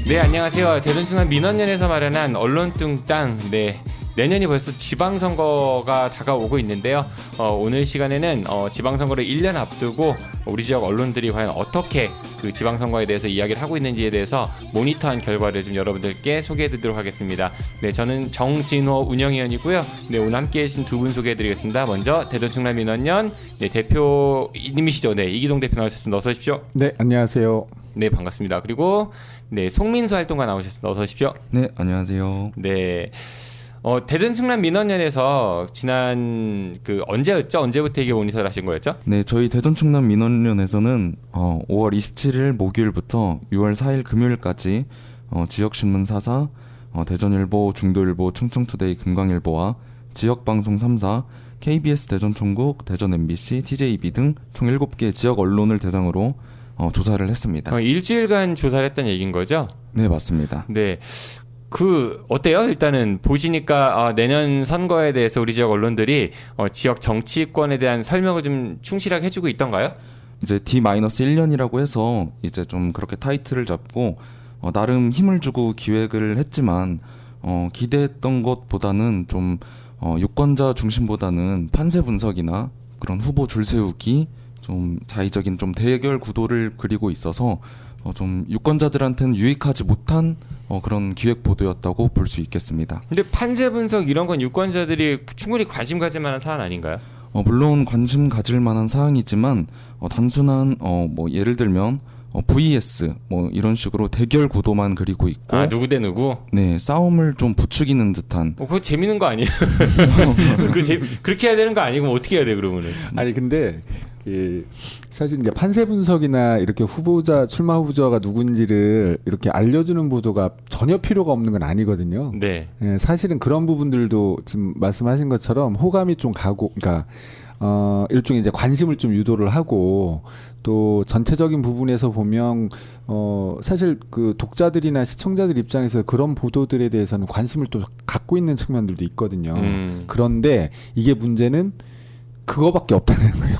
네, 안녕하세요. 대전충남 민원연에서 마련한 언론뚱땅. 네, 내년이 벌써 지방선거가 다가오고 있는데요. 오늘 시간에는 지방선거를 1년 앞두고 우리 지역 언론들이 과연 어떻게 그 지방선거에 대해서 이야기를 하고 있는지에 대해서 모니터한 결과를 좀 여러분들께 소개해드리도록 하겠습니다. 네, 저는 정진호 운영위원이고요. 네, 오늘 함께해 주신 두 분 소개해드리겠습니다. 먼저 대전충남 민원연 대표님이시죠. 네, 이기동 대표 나오셨습니다. 어서 오십시오. 네, 안녕하세요. 네, 반갑습니다. 그리고 네, 송민수 활동가 나오셨습니다. 어서 오십시오. 네, 안녕하세요. 네. 대전 충남 민원연에서 지난 언제였죠? 언제부터 이게 모니터를 하신 거였죠? 네, 저희 대전 충남 민원연에서는 5월 27일 목요일부터 6월 4일 금요일까지 지역 신문 4사, 대전일보, 중도일보, 충청투데이, 금강일보와 지역 방송 3사, KBS 대전총국, 대전 MBC, TJB 등 총 7개 지역 언론을 대상으로 조사를 했습니다. 일주일간 조사를 했다는 얘기인 거죠? 네, 맞습니다. 네. 어때요? 일단은 보시니까 내년 선거에 대해서 우리 지역 언론들이 지역 정치권에 대한 설명을 좀 충실하게 해주고 있던가요? 이제 D-1년이라고 해서 이제 좀 그렇게 타이틀을 잡고 나름 힘을 주고 기획을 했지만 기대했던 것보다는 좀 유권자 중심보다는 판세 분석이나 그런 후보 줄 세우기, 좀 자의적인 좀 대결 구도를 그리고 있어서 좀 유권자들한테는 유익하지 못한 그런 기획 보도였다고 볼 수 있겠습니다. 근데 판세 분석 이런 건 유권자들이 충분히 관심 가질 만한 사안 아닌가요? 물론 관심 가질 만한 사항이지만 단순한 뭐 예를 들면 VS 뭐 이런 식으로 대결 구도만 그리고 있고 누구 대 누구? 네, 싸움을 좀 부추기는 듯한. 그거 재밌는 거 아니에요? 그렇게 해야 되는 거 아니고 어떻게 해야 돼 그러면은? 아니 근데 사실 이제 판세 분석이나 이렇게 출마 후보자가 누군지를 이렇게 알려주는 보도가 전혀 필요가 없는 건 아니거든요. 네. 예, 사실은 그런 부분들도 지금 말씀하신 것처럼 호감이 좀 가고, 그러니까 일종의 이제 관심을 좀 유도를 하고 또 전체적인 부분에서 보면 사실 그 독자들이나 시청자들 입장에서 그런 보도들에 대해서는 관심을 또 갖고 있는 측면들도 있거든요. 그런데 이게 문제는 그거밖에 없다는 거예요.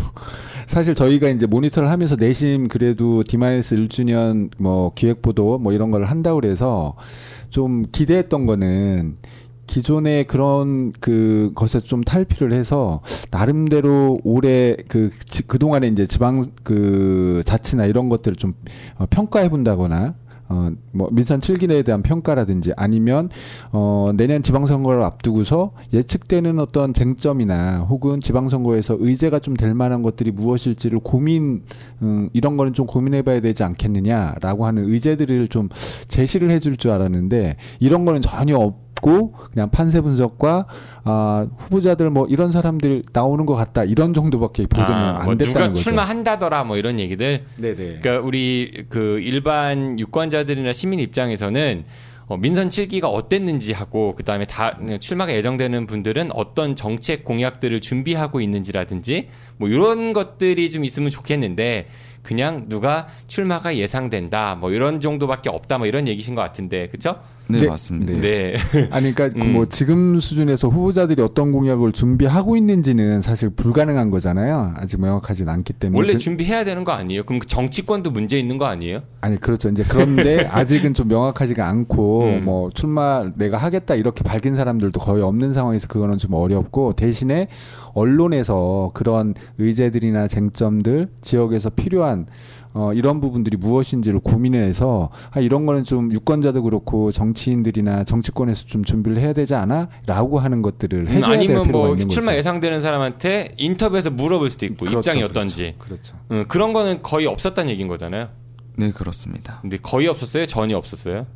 사실 저희가 이제 모니터를 하면서 내심 그래도 D-1주년 뭐 기획 보도 뭐 이런 걸 한다고 그래서 좀 기대했던 거는 기존의 그런 것에 좀 탈피를 해서 나름대로 올해 그동안에 이제 지방 자치나 이런 것들을 좀 평가해 본다거나 뭐 민선 7기에 대한 평가라든지 아니면 내년 지방선거를 앞두고서 예측되는 어떤 쟁점이나 혹은 지방선거에서 의제가 좀 될 만한 것들이 무엇일지를 이런 거는 좀 고민해봐야 되지 않겠느냐라고 하는 의제들을 좀 제시를 해줄 줄 알았는데 이런 거는 전혀 없고 그냥 판세 분석과 후보자들 뭐 이런 사람들 나오는 것 같다 이런 정도밖에 보도는 안 뭐 됐다는 누가 거죠. 출마한다더라 뭐 이런 얘기들. 네네. 그러니까 우리 일반 유권자들이나 시민 입장에서는 민선 7기가 어땠는지 하고 그다음에 다 출마가 예정되는 분들은 어떤 정책 공약들을 준비하고 있는지라든지 뭐 이런 것들이 좀 있으면 좋겠는데 그냥 누가 출마가 예상된다 뭐 이런 정도밖에 없다 뭐 이런 얘기신 것 같은데 그렇죠? 네, 맞습니다. 네. 아니 그러니까 뭐 지금 수준에서 후보자들이 어떤 공약을 준비하고 있는지는 사실 불가능한 거잖아요. 아직 명확하지는 않기 때문에. 원래 준비해야 되는 거 아니에요? 그럼 정치권도 문제 있는 거 아니에요? 아니 그렇죠. 이제 그런데 아직은 좀 명확하지가 않고 뭐 출마 내가 하겠다 이렇게 밝힌 사람들도 거의 없는 상황에서 그거는 좀 어렵고 대신에 언론에서 그런 의제들이나 쟁점들 지역에서 필요한 이런 부분들이 무엇인지를 고민해서 이런 거는 좀 유권자도 그렇고 정치인들이나 정치권에서 좀 준비를 해야 되지 않아? 라고 하는 것들을 해줘야 될 필요가 아니면 뭐 있는 출마 거죠. 예상되는 사람한테 인터뷰에서 물어볼 수도 있고 그렇죠, 입장이 그렇죠, 어떤지 그렇죠. 그런 거는 거의 없었다는 얘기인 거잖아요. 네, 그렇습니다. 근데 거의 없었어요? 전혀 없었어요?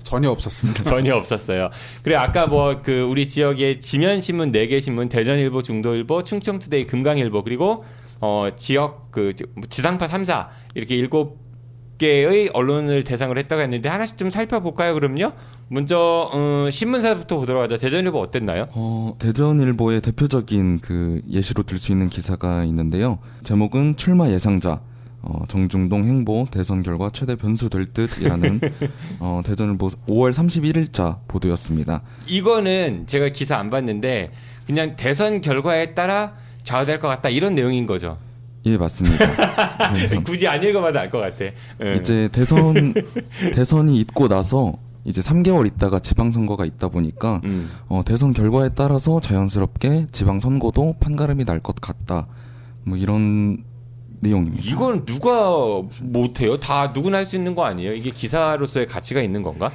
전혀 없었습니다. 전혀 없었어요. 그래 아까 뭐 우리 지역의 지면 신문 4개 신문 대전일보, 중도일보, 충청투데이, 금강일보 그리고 지역 지상파 3사 이렇게 7개의 언론을 대상으로 했다고 했는데 하나씩 좀 살펴볼까요? 그럼요. 먼저 신문사부터 보도록 하죠. 대전일보 어땠나요? 대전일보의 대표적인 예시로 들 수 있는 기사가 있는데요. 제목은 출마 예상자 정중동 행보 대선 결과 최대 변수 될 듯이라는 대전일보 5월 31일자 보도였습니다. 이거는 제가 기사 안 봤는데 그냥 대선 결과에 따라 좌우될 것 같다 이런 내용인 거죠. 예, 맞습니다. 굳이 안 읽어봐도 알 것 같아. 이제 대선이 있고 나서 이제 3개월 있다가 지방선거가 있다 보니까 대선 결과에 따라서 자연스럽게 지방선거도 판가름이 날 것 같다. 뭐 이런 내용입니다. 이건 누가 못해요? 다 누구나 할 수 있는 거 아니에요? 이게 기사로서의 가치가 있는 건가?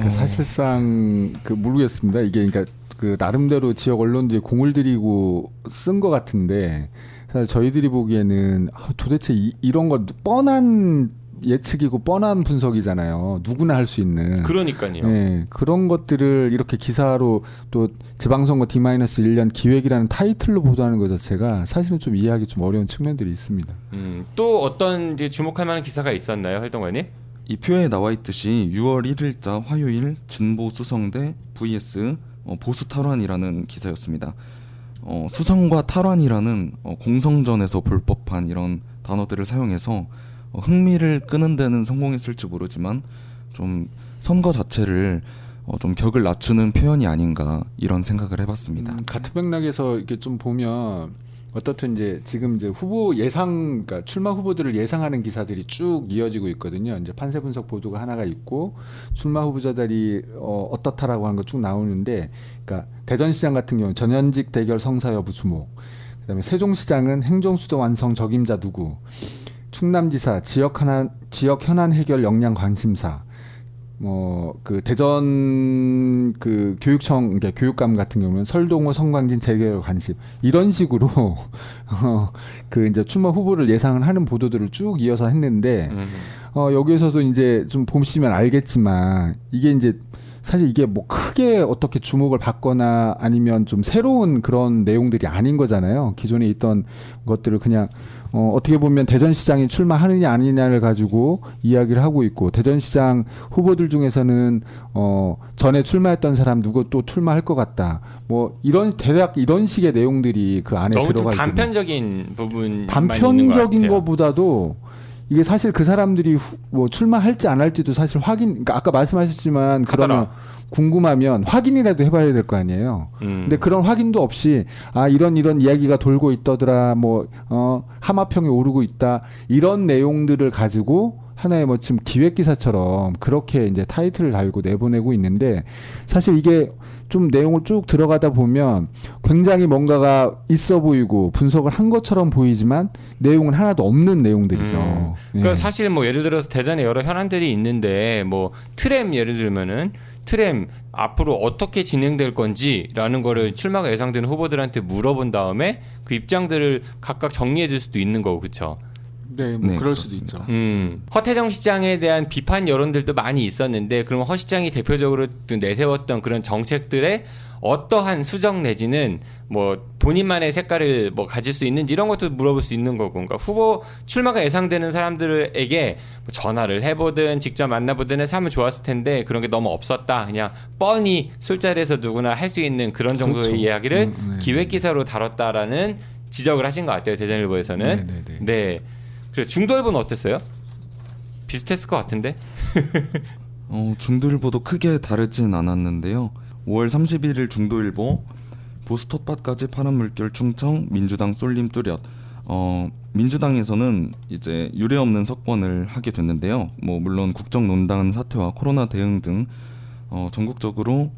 사실상 모르겠습니다. 이게 그러니까 그 나름대로 지역 언론들이 공을 들이고 쓴 것 같은데 사실 저희들이 보기에는 도대체 이런 거 뻔한 예측이고 뻔한 분석이잖아요. 누구나 할 수 있는. 그러니까요. 네, 그런 것들을 이렇게 기사로 또 지방선거 D-1년 기획이라는 타이틀로 보도하는 것 자체가 사실은 좀 이해하기 좀 어려운 측면들이 있습니다. 또 어떤 이제 주목할 만한 기사가 있었나요, 활동가님? 이 표에 나와 있듯이 6월 1일자 화요일 진보 수성대 vs 보수 탈환이라는 기사였습니다. 수성과 탈환이라는 공성전에서 볼 법한 이런 단어들을 사용해서 흥미를 끄는 데는 성공했을지 모르지만 좀 선거 자체를 좀 격을 낮추는 표현이 아닌가 이런 생각을 해봤습니다. 같은 맥락에서 이렇게 좀 보면 어떻든 이제 지금 이제 후보 예상, 그러니까 출마 후보들을 예상하는 기사들이 쭉 이어지고 있거든요. 이제 판세 분석 보도가 하나가 있고 출마 후보자들이 어떻다라고 하는 거 쭉 나오는데, 그러니까 대전시장 같은 경우 전현직 대결 성사 여부 주목, 그다음에 세종시장은 행정수도 완성 적임자 누구, 충남지사 지역 현안 해결 역량 관심사, 그 대전 그 교육청, 그러니까 교육감 같은 경우는 설동호 성광진 재개발 관심, 이런 식으로 그 이제 출마 후보를 예상을 하는 보도들을 쭉 이어서 했는데 여기에서도 이제 좀 보시면 알겠지만 이게 이제 사실 이게 뭐 크게 어떻게 주목을 받거나 아니면 좀 새로운 그런 내용들이 아닌 거잖아요. 기존에 있던 것들을 그냥 어떻게 보면 대전시장이 출마하느냐 아니냐를 가지고 이야기를 하고 있고, 대전시장 후보들 중에서는 전에 출마했던 사람 누구 또 출마할 것 같다, 뭐 이런 대략 이런 식의 내용들이 그 안에 너무 들어가 좀 있거든요. 단편적인 부분 단편적인 것보다도 이게 사실 그 사람들이 뭐 출마할지 안 할지도 사실 그러니까 아까 말씀하셨지만 그러면 궁금하면 확인이라도 해봐야 될 거 아니에요. 근데 그런 확인도 없이 이런 이야기가 돌고 있더라, 뭐 하마평에 오르고 있다, 이런 내용들을 가지고 하나의 뭐 지금 기획 기사처럼 그렇게 이제 타이틀을 달고 내보내고 있는데, 사실 이게 좀 내용을 쭉 들어가다 보면 굉장히 뭔가가 있어 보이고 분석을 한 것처럼 보이지만 내용은 하나도 없는 내용들이죠. 그러니까 예. 사실 뭐 예를 들어서 대전에 여러 현안들이 있는데 뭐 트램 예를 들면은 트램 앞으로 어떻게 진행될 건지라는 거를 출마가 예상되는 후보들한테 물어본 다음에 그 입장들을 각각 정리해 줄 수도 있는 거고, 그렇죠? 네, 뭐 네, 그럴 그렇습니다. 수도 있죠. 허태정 시장에 대한 비판 여론들도 많이 있었는데, 그러면 허 시장이 대표적으로 내세웠던 그런 정책들의 어떠한 수정 내지는 뭐 본인만의 색깔을 뭐 가질 수 있는지 이런 것도 물어볼 수 있는 거고, 그러니까 후보 출마가 예상되는 사람들에게 뭐 전화를 해보든 직접 만나보든 해서 하면 좋았을 텐데 그런 게 너무 없었다, 그냥 뻔히 술자리에서 누구나 할 수 있는 그런 정도의 그렇죠. 이야기를 네. 기획 기사로 다뤘다라는 지적을 하신 것 같아요, 대전일보에서는. 네. 그래, 중도일보는 어땠어요? 비슷했을 것 같은데. 중도일보도 크게 다르진 않았는데요. 5월 31일 중도일보 보수 텃밭까지 파란 물결 충청 민주당 쏠림 뚜렷. 민주당에서는 이제 유례없는 석권을 하게 됐는데요. 뭐 물론 국정농단 사태와 코로나 대응 등 전국적으로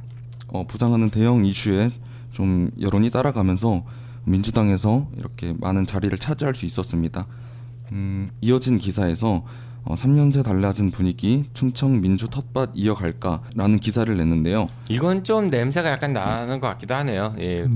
부상하는 대형 이슈에 좀 여론이 따라가면서 민주당에서 이렇게 많은 자리를 차지할 수 있었습니다. 이어진 기사에서 3년새 달라진 분위기 충청 민주 텃밭 이어갈까라는 기사를 냈는데요. 이건 좀 냄새가 약간 나는 것 같기도 하네요. 예.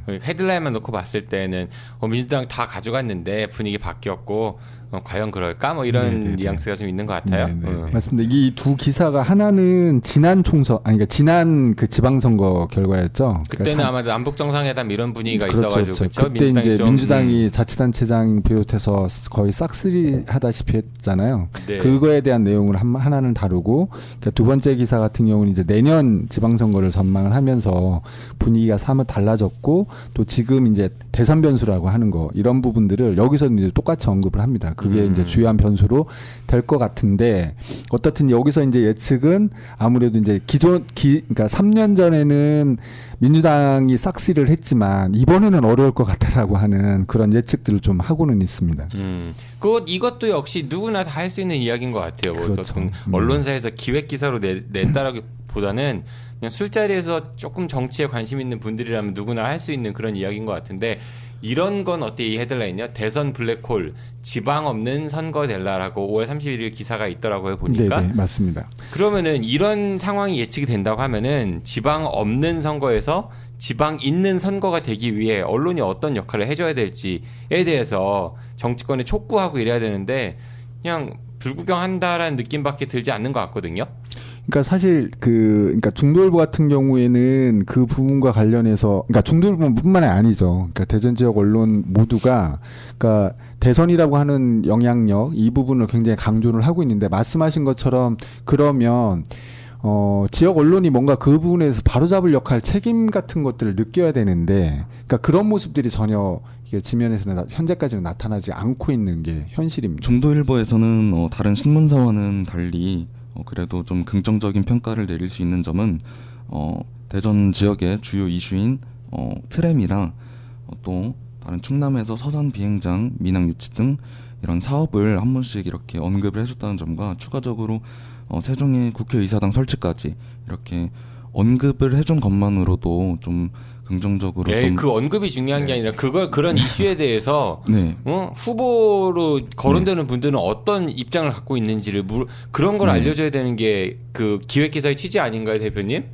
헤드라인만 놓고 봤을 때는 민주당 다 가져갔는데 분위기 바뀌었고 과연 그럴까? 뭐 이런 뉘앙스가 좀 있는 것 같아요. 맞습니다. 이 두 기사가 하나는 지난 총선, 그러니까 지난 그 지방선거 결과였죠. 그때는 그러니까 아마 남북 정상회담 이런 분위기가 그렇죠, 있어가지고 그렇죠. 그렇죠? 그때 이제 좀, 민주당이 자치단체장 비롯해서 거의 싹쓸이 하다시피 했잖아요. 네. 그거에 대한 내용을 하나는 다루고, 그러니까 두 번째 기사 같은 경우는 이제 내년 지방선거를 전망을 하면서 분위기가 사뭇 달라졌고, 또 지금 이제 대선 변수라고 하는 거, 이런 부분들을 여기서 이제 똑같이 언급을 합니다. 그게 이제 주요한 변수로 될 것 같은데 어떻든 여기서 이제 예측은 아무래도 이제 그러니까 3년 전에는 민주당이 싹쓸이를 했지만 이번에는 어려울 것 같다라고 하는 그런 예측들을 좀 하고는 있습니다. 이것도 역시 누구나 다 할 수 있는 이야기인 것 같아요. 뭐 그렇죠. 어떤 언론사에서 기획 기사로 냈다라기보다는 그냥 술자리에서 조금 정치에 관심 있는 분들이라면 누구나 할 수 있는 그런 이야기인 것 같은데 이런 건 어때 이 헤드라인이요? 대선 블랙홀 지방 없는 선거 될라라고 5월 31일 기사가 있더라고요 보니까. 네, 맞습니다. 그러면은 이런 상황이 예측이 된다고 하면은 지방 없는 선거에서 지방 있는 선거가 되기 위해 언론이 어떤 역할을 해줘야 될지에 대해서 정치권에 촉구하고 이래야 되는데 그냥 불구경한다라는 느낌밖에 들지 않는 것 같거든요. 그러니까 사실 그러니까 중도일보 같은 경우에는 그 부분과 관련해서 그러니까 중도일보뿐만이 아니죠. 그러니까 대전 지역 언론 모두가 그러니까 대선이라고 하는 영향력 이 부분을 굉장히 강조를 하고 있는데 말씀하신 것처럼 그러면 지역 언론이 뭔가 그 부분에서 바로잡을 역할, 책임 같은 것들을 느껴야 되는데, 그러니까 그런 모습들이 전혀 이게 지면에서는 현재까지는 나타나지 않고 있는 게 현실입니다. 중도일보에서는 다른 신문사와는 달리 그래도 좀 긍정적인 평가를 내릴 수 있는 점은 대전 지역의 주요 이슈인 트램이랑 또 다른 충남에서 서산 비행장, 민항 유치 등 이런 사업을 한 번씩 이렇게 언급을 해줬다는 점과 추가적으로 세종의 국회의사당 설치까지 이렇게 언급을 해준 것만으로도 좀 긍정적으로 좀 그 언급이 중요한 게 아니라 그런 이슈에 대해서 네. 후보로 거론되는 분들은 어떤 입장을 갖고 있는지를 그런 걸 알려줘야 되는 게 그 기획기사의 취지 아닌가요, 대표님?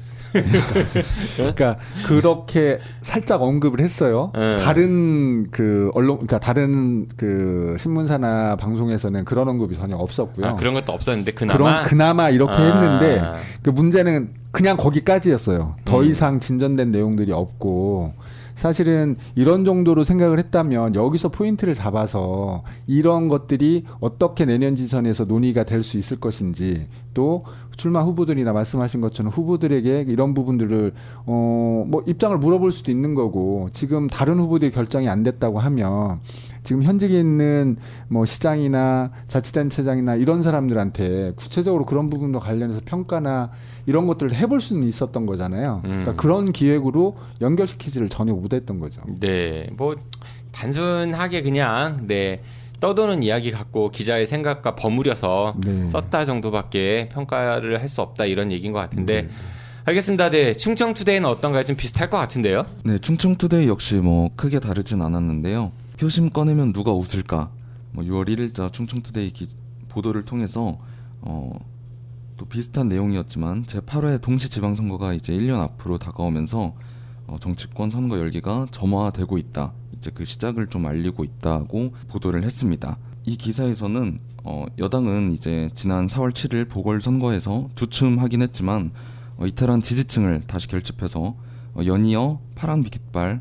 그러니까 그렇게 살짝 언급을 했어요. 다른 그 언론, 그러니까 다른 그 신문사나 방송에서는 그런 언급이 전혀 없었고요. 그런 것도 없었는데 그나마 그나마 이렇게 했는데 그 문제는 그냥 거기까지였어요. 더 이상 진전된 내용들이 없고 사실은 이런 정도로 생각을 했다면 여기서 포인트를 잡아서 이런 것들이 어떻게 내년 지선에서 논의가 될 수 있을 것인지 또 출마 후보들이나 말씀하신 것처럼 후보들에게 이런 부분들을 뭐 입장을 물어볼 수도 있는 거고 지금 다른 후보들이 결정이 안 됐다고 하면 지금 현직에 있는 뭐 시장이나 자치단체장이나 이런 사람들한테 구체적으로 그런 부분과 관련해서 평가나 이런 것들을 해볼 수는 있었던 거잖아요. 그러니까 그런 기획으로 연결시키지를 전혀 못했던 거죠. 네, 뭐 단순하게 그냥 떠도는 이야기 갖고 기자의 생각과 버무려서 썼다 정도밖에 평가를 할 수 없다 이런 얘기인 것 같은데. 알겠습니다. 네, 충청투데이는 어떤가요? 좀 비슷할 것 같은데요. 네, 충청투데이 역시 뭐 크게 다르진 않았는데요. 표심 꺼내면 누가 웃을까? 6월 1일자 충청투데이 보도를 통해서 또 비슷한 내용이었지만 제8회 동시지방선거가 이제 1년 앞으로 다가오면서 정치권 선거 열기가 점화되고 있다. 이제 그 시작을 좀 알리고 있다고 보도를 했습니다. 이 기사에서는 여당은 이제 지난 4월 7일 보궐선거에서 주춤하긴 했지만 이탈한 지지층을 다시 결집해서 연이어 파란 깃발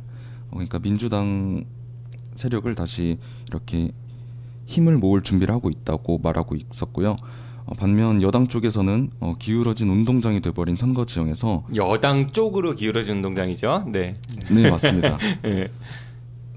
그러니까 민주당 세력을 다시 이렇게 힘을 모을 준비를 하고 있다고 말하고 있었고요. 반면 여당 쪽에서는 기울어진 운동장이 돼버린 선거 지형에서 여당 쪽으로 기울어진 운동장이죠. 네, 맞습니다. 네.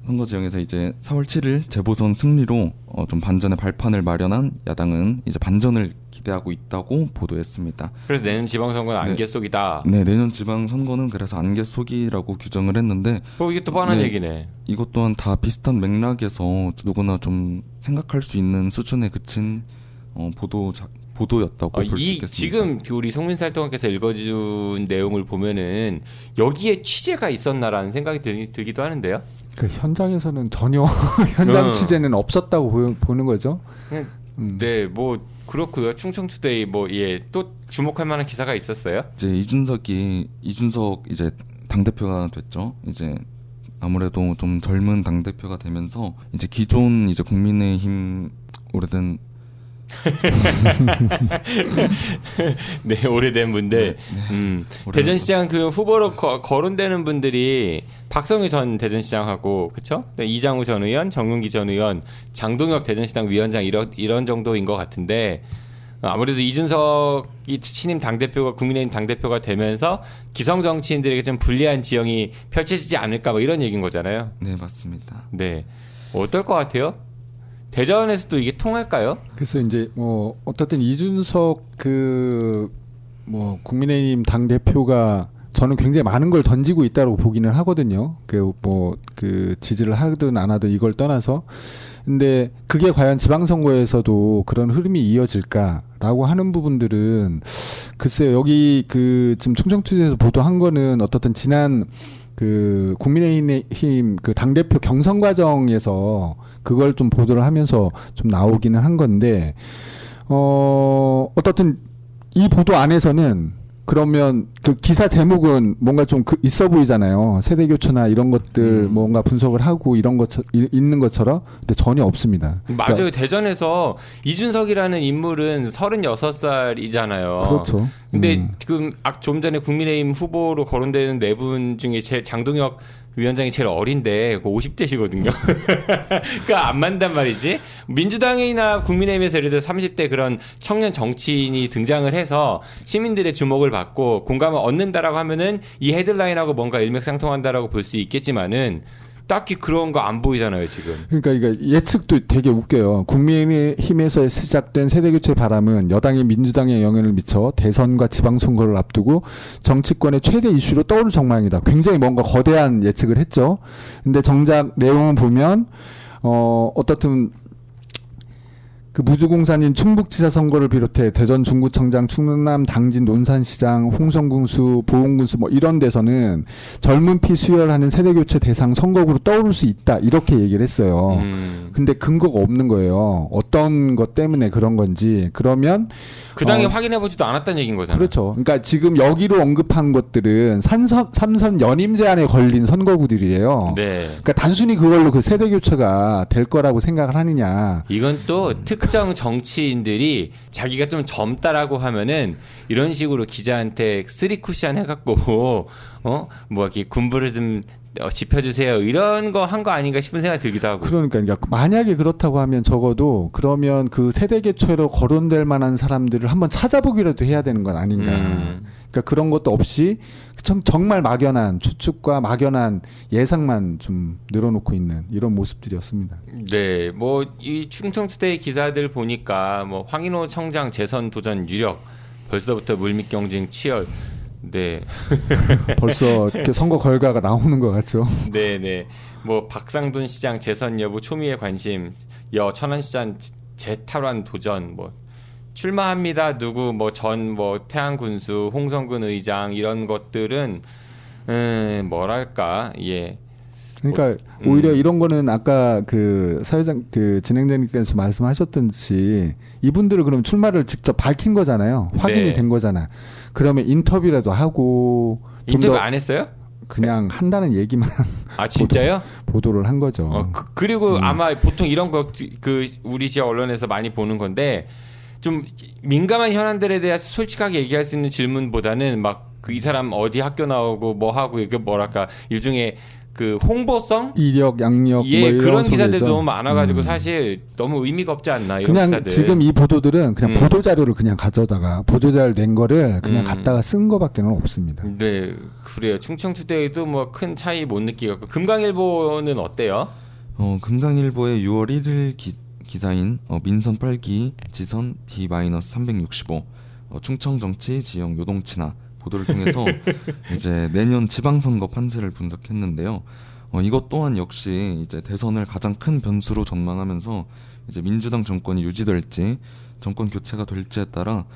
선거 지형에서 이제 4월 7일 재보선 승리로 좀 반전의 발판을 마련한 야당은 이제 반전을 기대하고 있다고 보도했습니다. 그래서 내년 지방선거는 안개 속이다. 네, 내년 지방선거는 그래서 안개 속이라고 규정을 했는데 이게 또 뻔한 얘기네. 이것 또한 다 비슷한 맥락에서 누구나 좀 생각할 수 있는 수준에 그친 보도였다고 볼 수 있겠습니다. 지금 우리 송민수 활동가께서 읽어준 내용을 보면은 여기에 취재가 있었나라는 생각이 들기도 하는데요. 그 현장에서는 전혀 현장 취재는 없었다고 보는 거죠. 네, 뭐 그렇고요. 충청투데이 또 주목할 만한 기사가 있었어요. 이제 이준석 이제 당 대표가 됐죠. 이제 아무래도 좀 젊은 당 대표가 되면서 이제 기존 이제 국민의힘 오래된 네, 오래된 분들. 대전시장 그 후보로 거론되는 분들이 박성희 전 대전시장하고 그렇죠? 이장우 전 의원, 정용기 전 의원, 장동혁 대전시당 위원장 이런 정도인 것 같은데 아무래도 이준석이 신임 당대표가 국민의힘 당대표가 되면서 기성 정치인들에게 좀 불리한 지형이 펼쳐지지 않을까 이런 얘기인 거잖아요. 네, 맞습니다. 네, 어떨 것 같아요? 대전에서 또 이게 통할까요? 그래서 이제 뭐 어떻든 이준석 그 뭐 국민의힘 당 대표가 저는 굉장히 많은 걸 던지고 있다고 보기는 하거든요. 그 뭐 그 지지를 하든 안 하든 이걸 떠나서. 근데 그게 과연 지방선거에서도 그런 흐름이 이어질까라고 하는 부분들은 글쎄요. 여기 그 지금 충청투에서 보도한 거는 어떻든 지난 그 국민의힘 그 당대표 경선 과정에서 그걸 좀 보도를 하면서 좀 나오기는 한 건데 어떻든 이 보도 안에서는 그러면 그 기사 제목은 뭔가 좀 있어 보이잖아요. 세대 교체나 이런 것들 뭔가 분석을 하고 이런 것 있는 것처럼 근데 전혀 없습니다. 맞아요. 그러니까, 대전에서 이준석이라는 인물은 36살이잖아요. 그렇죠. 근데 지금 좀 전에 국민의힘 후보로 거론되는 네 분 중에 장동혁 위원장이 제일 어린데 50대시거든요. 그러니까 안 맞단 말이지. 민주당이나 국민의힘에서 예를 들어 30대 그런 청년 정치인이 등장을 해서 시민들의 주목을 받고 공감을 얻는다라고 하면은 이 헤드라인하고 뭔가 일맥상통한다라고 볼 수 있겠지만은 딱히 그런 거 안 보이잖아요 지금. 그러니까 이거 예측도 되게 웃겨요. 국민의힘에서 시작된 세대교체 바람은 여당이 민주당에 영향을 미쳐 대선과 지방선거를 앞두고 정치권의 최대 이슈로 떠오를 전망이다. 굉장히 뭔가 거대한 예측을 했죠. 근데 정작 내용을 보면 어떻든 그 무주공산인 충북지사 선거를 비롯해 대전 중구청장, 충남 당진 논산시장, 홍성군수, 보훈군수 뭐 이런 데서는 젊은 피 수혈하는 세대교체 대상 선거구로 떠오를 수 있다 이렇게 얘기를 했어요. 근데 근거가 없는 거예요. 어떤 것 때문에 그런 건지. 그러면 그 당에 확인해보지도 않았다는 얘기인 거잖아요. 그렇죠. 그러니까 지금 여기로 언급한 것들은 삼선 연임 제한에 걸린 선거구들이에요. 네. 그러니까 단순히 그걸로 그 세대 교체가 될 거라고 생각을 하느냐. 이건 또 특정 정치인들이 자기가 좀 젊다라고 하면은 이런 식으로 기자한테 쓰리 쿠션 해갖고 뭐 이렇게 군부를 좀 짚어주세요 이런 거 한 거 아닌가 싶은 생각이 들기도 하고. 그러니까 만약에 그렇다고 하면 적어도 그러면 그 세대 교체로 거론될 만한 사람들을 한번 찾아보기라도 해야 되는 건 아닌가. 그러니까 그런 것도 없이 정말 막연한 추측과 막연한 예상만 좀 늘어놓고 있는 이런 모습들이었습니다. 네, 뭐 이 충청투데이 기사들 보니까 뭐 황인호 청장 재선 도전 유력 벌써부터 물밑 경쟁 치열. 네. 벌써 이렇게 선거 결과가 나오는 것 같죠. 네네. 뭐 박상돈 시장 재선 여부 초미의 관심, 천안시장 재탈환 도전, 뭐 출마합니다. 누구 뭐 태안군수, 홍성근 의장 이런 것들은 뭐랄까 예. 그러니까 오히려 이런 거는 아까 그 사회장 그 진행자님께서 말씀하셨듯이 이분들을 그럼 출마를 직접 밝힌 거잖아요. 확인이 네. 된 거잖아. 그러면 인터뷰라도 하고 좀 인터뷰 더 안 했어요? 그냥 한다는 얘기만 아 진짜요? 보도를 한 거죠. 그리고 아마 보통 이런 거 그 우리 지역 언론에서 많이 보는 건데 좀 민감한 현안들에 대해서 솔직하게 얘기할 수 있는 질문보다는 막 그 이 사람 어디 학교 나오고 뭐 하고 이게 뭐랄까 일종의 그 홍보성 이력 양력 예 뭐 이런 그런 기사들도 소리죠. 너무 많아가지고 사실 너무 의미가 없지 않나 이런 그냥 기사들. 지금 이 보도들은 그냥 보도 자료를 그냥 가져다가 보도 자료 낸 거를 그냥 갖다가 쓴 거밖에는 없습니다. 네 그래요. 충청투데이도 뭐 큰 차이 못 느끼고 금강일보는 어때요? 금강일보의 6월 1일 기사인 민선 8기 지선 D-365 충청 정치 지형 요동치나 보도를 통해서 이제 내년 지방선거 판세를 분석했는데요. 이것 또한 역시 이제 대선을 가장 큰 변수로 전망하면서 이제 민주당 정권이 유지될지 정권 교체가 될지에 따라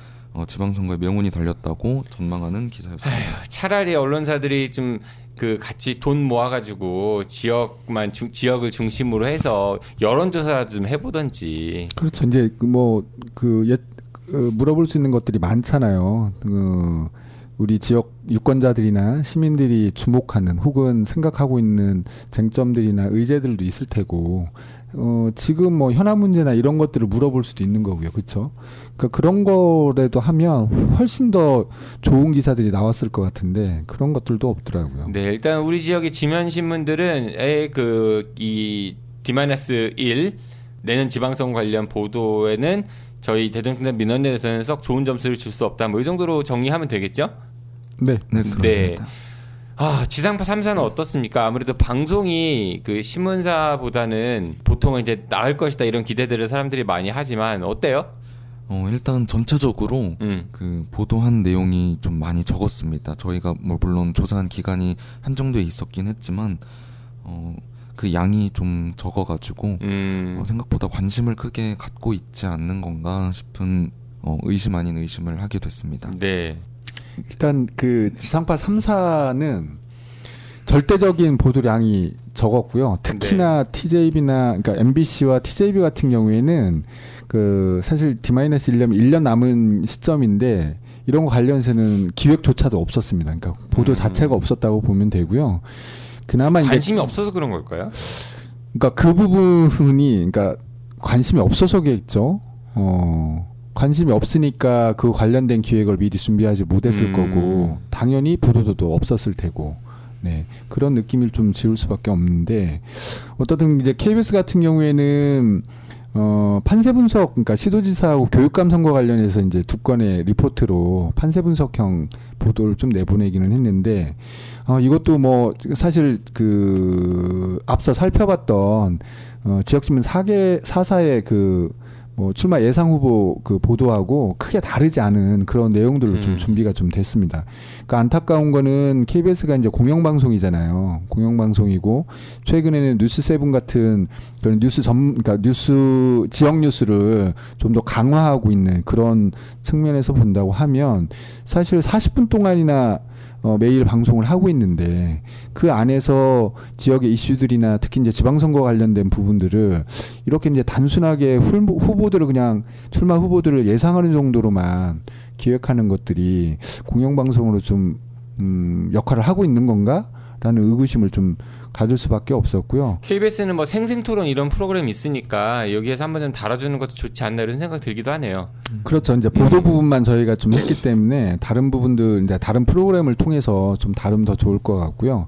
지방선거에 명운이 달렸다고 전망하는 기사였습니다. 차라리 언론사들이 좀 그 같이 돈 모아가지고 지역을 중심으로 해서 여론조사라도 좀 해보던지. 그렇죠. 이제 물어볼 수 있는 것들이 많잖아요. 우리 지역 유권자들이나 시민들이 주목하는 혹은 생각하고 있는 쟁점들이나 의제들도 있을 테고 지금 뭐 현안 문제나 이런 것들을 물어볼 수도 있는 거고요. 그렇죠? 그러니까 그런 거라도 하면 훨씬 더 좋은 기사들이 나왔을 것 같은데 그런 것들도 없더라고요. 네, 일단 우리 지역의 지면 신문들은 이 D-1 내년 지방선거 관련 보도에는 저희 대전특단 민원연에서는 썩 좋은 점수를 줄 수 없다. 뭐 이 정도로 정리하면 되겠죠? 네, 네, 그렇습니다. 지상파 3사는 어떻습니까? 아무래도 방송이 그 신문사보다는 보통은 이제 나을 것이다 이런 기대들을 사람들이 많이 하지만 어때요? 일단 전체적으로 그 보도한 내용이 좀 많이 적었습니다. 저희가 뭐 물론 조사한 기간이 한정돼 있었긴 했지만 그 양이 좀 적어가지고 생각보다 관심을 크게 갖고 있지 않는 건가 싶은 의심 아닌 의심을 하게 됐습니다. 네. 일단 그 지상파 3사는 절대적인 보도량이 적었고요. 특히나 TJB나 그러니까 MBC와 TJB 같은 경우에는 그 사실 D-1년 1년 남은 시점인데 이런 거 관련해서는 기획조차도 없었습니다. 그러니까 보도 자체가 없었다고 보면 되고요. 그나마 이제 관심이 없어서 그런 걸까요? 그러니까 그 부분이 그러니까 관심이 없어서겠죠. 관심이 없으니까 그 관련된 기획을 미리 준비하지 못했을 거고 당연히 보도도 없었을 테고 네 그런 느낌을 좀 지울 수밖에 없는데 어떻든 이제 KBS 같은 경우에는 판세 분석 그러니까 시도지사하고 교육감 선거 관련해서 이제 두 건의 리포트로 판세 분석형 보도를 좀 내보내기는 했는데 이것도 뭐 사실 그 앞서 살펴봤던 지역신문 4사의 그 뭐 출마 예상 후보 그 보도하고 크게 다르지 않은 그런 내용들로 좀 준비가 좀 됐습니다. 그러니까 안타까운 거는 KBS가 이제 공영방송이잖아요. 공영방송이고 최근에는 뉴스7 같은 그런 그러니까 뉴스 지역 뉴스를 좀 더 강화하고 있는 그런 측면에서 본다고 하면 사실 40분 동안이나 매일 방송을 하고 있는데 그 안에서 지역의 이슈들이나 특히 이제 지방선거 관련된 부분들을 이렇게 이제 단순하게 후보들을 그냥 출마 후보들을 예상하는 정도로만 기획하는 것들이 공영방송으로 좀 역할을 하고 있는 건가라는 의구심을 좀 가질 수밖에 없었고요. KBS는 뭐 생생토론 이런 프로그램이 있으니까 여기에서 한번 좀 다뤄주는 것도 좋지 않나 이런 생각 들기도 하네요. 그렇죠. 이제 보도 부분만 저희가 좀 했기 때문에 다른 부분들 이제 다른 프로그램을 통해서 좀 다루면 더 좋을 것 같고요.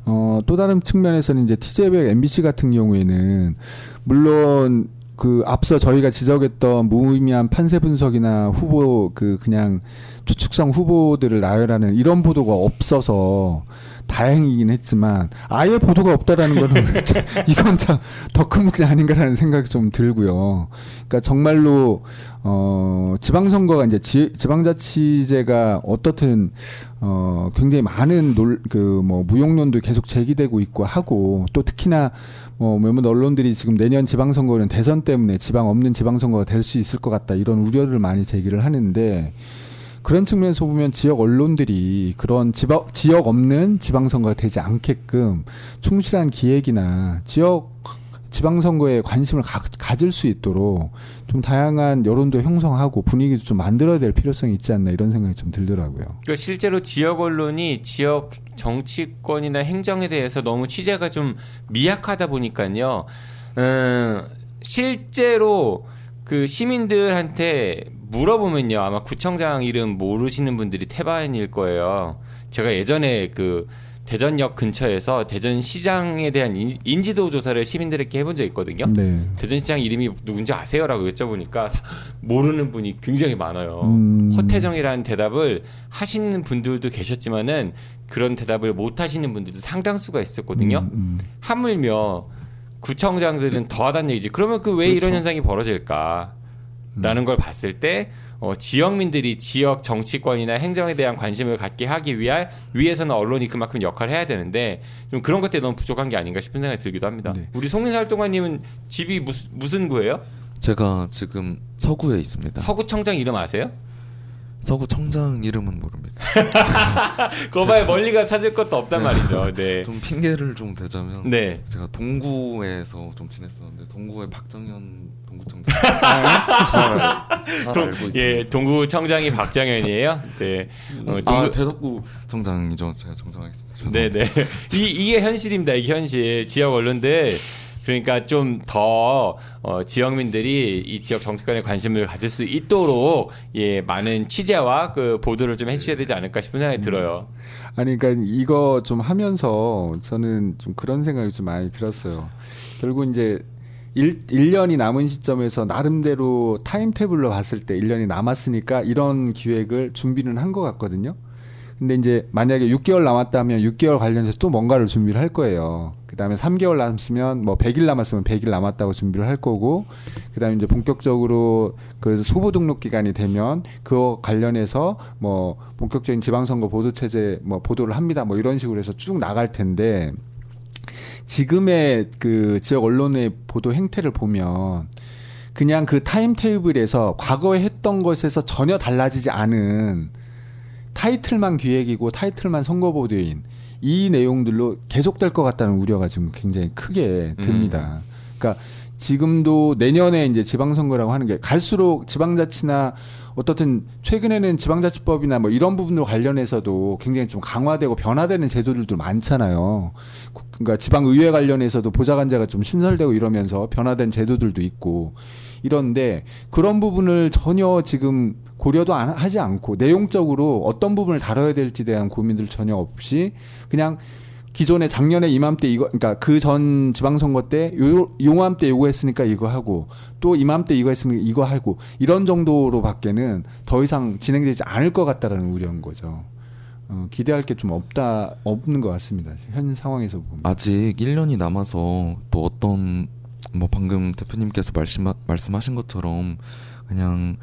또 다른 측면에서는 이제 TJB, MBC 같은 경우에는 물론 그 앞서 저희가 지적했던 무의미한 판세 분석이나 후보 그냥 추측성 후보들을 나열하는 이런 보도가 없어서 다행이긴 했지만 아예 보도가 없다라는 거는 이건 참 더 큰 문제 아닌가라는 생각이 좀 들고요. 그러니까 정말로 지방선거가 이제 지방자치제가 어떻든 굉장히 많은 뭐 무용론도 계속 제기되고 있고 하고 또 특히나 몇몇 언론들이 지금 내년 지방선거는 대선 때문에 지방 없는 지방선거가 될 수 있을 것 같다 이런 우려를 많이 제기를 하는데 그런 측면에서 보면 지역 언론들이 그런 지역 없는 지방선거가 되지 않게끔 충실한 기획이나 지방선거에 관심을 가질 수 있도록 좀 다양한 여론도 형성하고 분위기도 좀 만들어야 될 필요성이 있지 않나 이런 생각이 좀 들더라고요. 그러니까 실제로 지역 언론이 지역 정치권이나 행정에 대해서 너무 취재가 좀 미약하다 보니까요. 실제로 그 시민들한테 물어보면요 아마 구청장 이름 모르시는 분들이 태반일 거예요. 제가 예전에 그 대전역 근처에서 대전시장에 대한 인지도 조사를 시민들에게 해본 적이 있거든요. 네. 대전시장 이름이 누군지 아세요라고 여쭤보니까 모르는 분이 굉장히 많아요. 허태정이라는 대답을 하시는 분들도 계셨지만은 그런 대답을 못 하시는 분들도 상당수가 있었거든요. 하물며 구청장들은 더하다는 얘기지. 그러면 그 왜 이런 현상이 벌어질까라는 걸 봤을 때 지역민들이 지역 정치권이나 행정에 대한 관심을 갖게 하기 위해서는 언론이 그만큼 역할을 해야 되는데 좀 그런 것들이 너무 부족한 게 아닌가 싶은 생각이 들기도 합니다. 네. 우리 송민사 활동가님은 집이 무슨 구예요? 제가 지금 서구에 있습니다. 서구청장 이름 아세요? 서구청장 이름은 모릅니다. 거봐야 멀리가 찾을 것도 없단 말이죠. 네. 좀 핑계를 좀 대자면 네. 제가 동구에서 좀 지냈었는데 동구의 박정현 동구청장 잘 알고 있습니다. 예, 동구청장이 박정현이에요. 네. 대덕구 청장이죠. 제가 정정하겠습니다. 네네. 이게 현실입니다. 이게 현실. 지역 언론들 그러니까 좀 더 지역민들이 이 지역 정치권에 관심을 가질 수 있도록 많은 취재와 그 보도를 좀 해주셔야 되지 않을까 싶은 생각이 들어요. 아니 그러니까 이거 좀 하면서 저는 좀 그런 생각이 좀 많이 들었어요. 결국 이제 1년이 남은 시점에서 나름대로 타임테이블로 봤을 때 1년이 남았으니까 이런 기획을 준비는 한 것 같거든요. 근데 이제 만약에 6개월 남았다면 6개월 관련해서 또 뭔가를 준비를 할 거예요. 그다음에 3개월 남았으면 뭐 100일 남았으면 100일 남았다고 준비를 할 거고, 그다음에 이제 본격적으로 그 소보 등록 기간이 되면 그거 관련해서 뭐 본격적인 지방선거 보도 체제 뭐 보도를 합니다. 뭐 이런 식으로 해서 쭉 나갈 텐데, 지금의 그 지역 언론의 보도 행태를 보면 그냥 그 타임 테이블에서 과거에 했던 것에서 전혀 달라지지 않은 타이틀만 기획이고 타이틀만 선거 보도인 이 내용들로 계속될 것 같다는 우려가 지금 굉장히 크게 듭니다. 그러니까 지금도 내년에 이제 지방선거라고 하는 게 갈수록 지방자치나 어떻든 최근에는 지방자치법이나 뭐 이런 부분으로 관련해서도 굉장히 좀 강화되고 변화되는 제도들도 많잖아요. 그러니까 지방의회 관련해서도 보좌관제가 좀 신설되고 이러면서 변화된 제도들도 있고 이런데, 그런 부분을 전혀 지금 고려도 하지 않고 내용적으로 어떤 부분을 다뤄야 될지 대한 고민들 전혀 없이 그냥 기존에 작년에 이맘때 이거, 그러니까 그 전 지방선거 때 요맘때 요거 했으니까 이거 하고 또 이맘때 이거 했으니까 이거 하고 이런 정도로밖에는 더 이상 진행되지 않을 것 같다라는 우려인 거죠. 기대할 게 좀 없는 것 같습니다. 현 상황에서 보면. 아직 1년이 남아서 또 어떤 뭐 방금 대표님께서 말씀하신 것처럼 그냥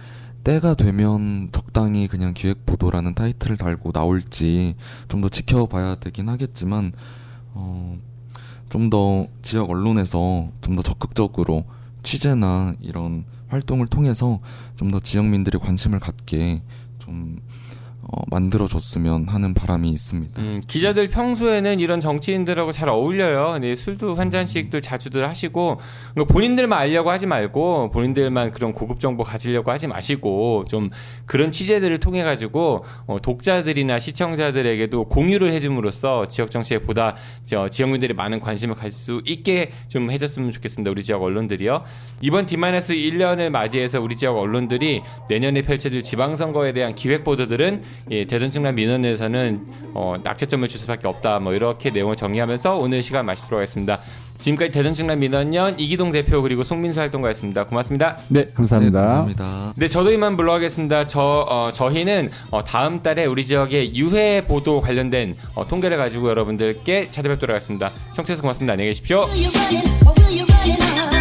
때가 되면 적당히 그냥 기획보도라는 타이틀을 달고 나올지 좀 더 지켜봐야 되긴 하겠지만, 좀 더 지역 언론에서 좀 더 적극적으로 취재나 이런 활동을 통해서 좀 더 지역민들이 관심을 갖게 좀 만들어줬으면 하는 바람이 있습니다. 기자들 평소에는 이런 정치인들하고 잘 어울려요. 네, 술도 한 잔씩들 자주들 하시고, 본인들만 알려고 하지 말고 본인들만 그런 고급 정보 가지려고 하지 마시고 좀 그런 취재들을 통해 가지고 독자들이나 시청자들에게도 공유를 해줌으로써 지역 정치에 보다 지역민들이 많은 관심을 가질 수 있게 좀 해줬으면 좋겠습니다. 우리 지역 언론들이요. 이번 D-1년을 맞이해서 우리 지역 언론들이 내년에 펼쳐질 지방선거에 대한 기획 보도들은 대전 충남 민원에서는 낙제점을 줄 수밖에 없다. 뭐 이렇게 내용을 정리하면서 오늘 시간 마치도록 하겠습니다. 지금까지 대전 충남 민원연 이기동 대표 그리고 송민수 활동가였습니다. 고맙습니다. 네, 감사합니다. 네, 감사합니다. 네, 저도 이만 물러가겠습니다. 저희는 다음 달에 우리 지역의 유해 보도 관련된 통계를 가지고 여러분들께 찾아뵙도록 하겠습니다. 청취해주셔서 고맙습니다. 안녕히 계십시오. Will you run it or will you run it on?